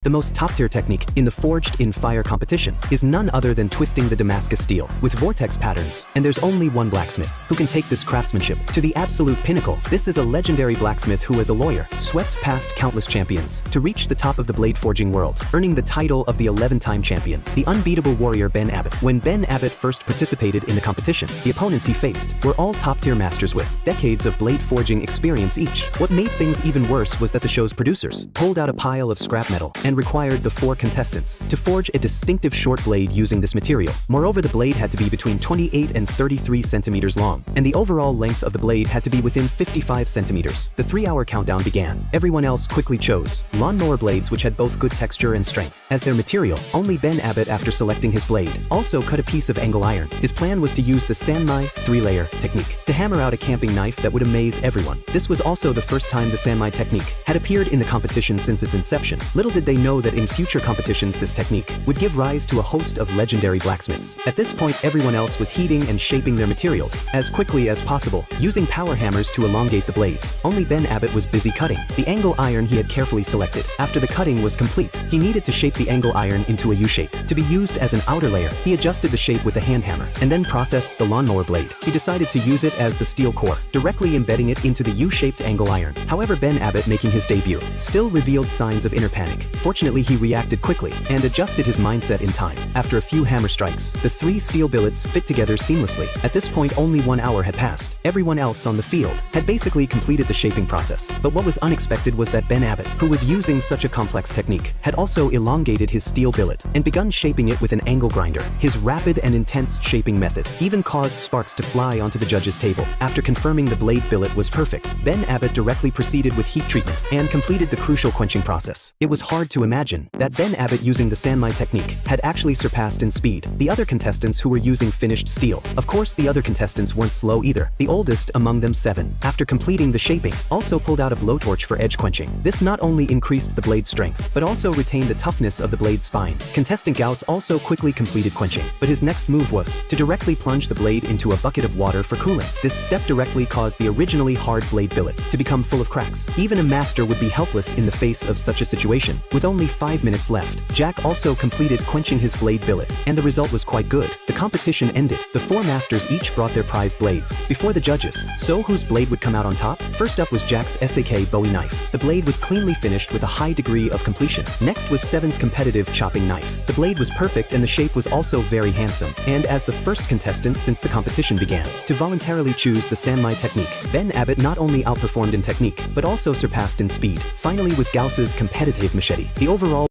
The most top-tier technique in the Forged in Fire competition is none other than twisting the Damascus steel with vortex patterns, and there's only one blacksmith who can take this craftsmanship to the absolute pinnacle. This is a legendary blacksmith who, as a lawyer, swept past countless champions to reach the top of the blade forging world, earning the title of the 11-time champion, the unbeatable warrior Ben Abbott. When Ben Abbott first participated in the competition, the opponents he faced were all top-tier masters with decades of blade forging experience each. What made things even worse was that the show's producers pulled out a pile of scrap metal and required the 4 contestants to forge a distinctive short blade using this material. Moreover, the blade had to be between 28 and 33 centimeters long, and the overall length of the blade had to be within 55 centimeters. The 3-hour countdown began. Everyone else quickly chose lawnmower blades, which had both good texture and strength as their material. Only Ben Abbott, after selecting his blade, also cut a piece of angle iron. His plan was to use the Sanmai 3-layer technique to hammer out a camping knife that would amaze everyone. This was also the first time the Sanmai technique had appeared in the competition since its inception. Little did they know that in future competitions this technique would give rise to a host of legendary blacksmiths. At this point, everyone else was heating and shaping their materials as quickly as possible, using power hammers to elongate the blades. Only Ben Abbott was busy cutting the angle iron he had carefully selected. After the cutting was complete, he needed to shape the angle iron into a U-shape. To be used as an outer layer, he adjusted the shape with a hand hammer and then processed the lawnmower blade. He decided to use it as the steel core, directly embedding it into the U-shaped angle iron. However, Ben Abbott, making his debut, still revealed signs of inner panic. Fortunately, he reacted quickly and adjusted his mindset in time. After a few hammer strikes, the 3 steel billets fit together seamlessly. At this point, only 1 hour had passed. Everyone else on the field had basically completed the shaping process. But what was unexpected was that Ben Abbott, who was using such a complex technique, had also elongated his steel billet and begun shaping it with an angle grinder. His rapid and intense shaping method even caused sparks to fly onto the judges' table. After confirming the blade billet was perfect, Ben Abbott directly proceeded with heat treatment and completed the crucial quenching process. It was hard to imagine that Ben Abbott, using the Sanmai technique, had actually surpassed in speed the other contestants who were using finished steel. Of course, the other contestants weren't slow either. The oldest among them, 7, after completing the shaping, also pulled out a blowtorch for edge quenching. This not only increased the blade's strength, but also retained the toughness of the blade's spine. Contestant Gauss also quickly completed quenching, but his next move was to directly plunge the blade into a bucket of water for cooling. This step directly caused the originally hard blade billet to become full of cracks. Even a master would be helpless in the face of such a situation. With only 5 minutes left, Jack also completed quenching his blade billet, and the result was quite good. The competition ended. The 4 masters each brought their prized blades before the judges. So whose blade would come out on top? First up was Jack's SAK Bowie knife. The blade was cleanly finished with a high degree of completion. Next was 7's competitive chopping knife. The blade was perfect and the shape was also very handsome. And as the first contestant since the competition began to voluntarily choose the Sanmai technique, Ben Abbott not only outperformed in technique, but also surpassed in speed. Finally was Gauss's competitive machete. The overall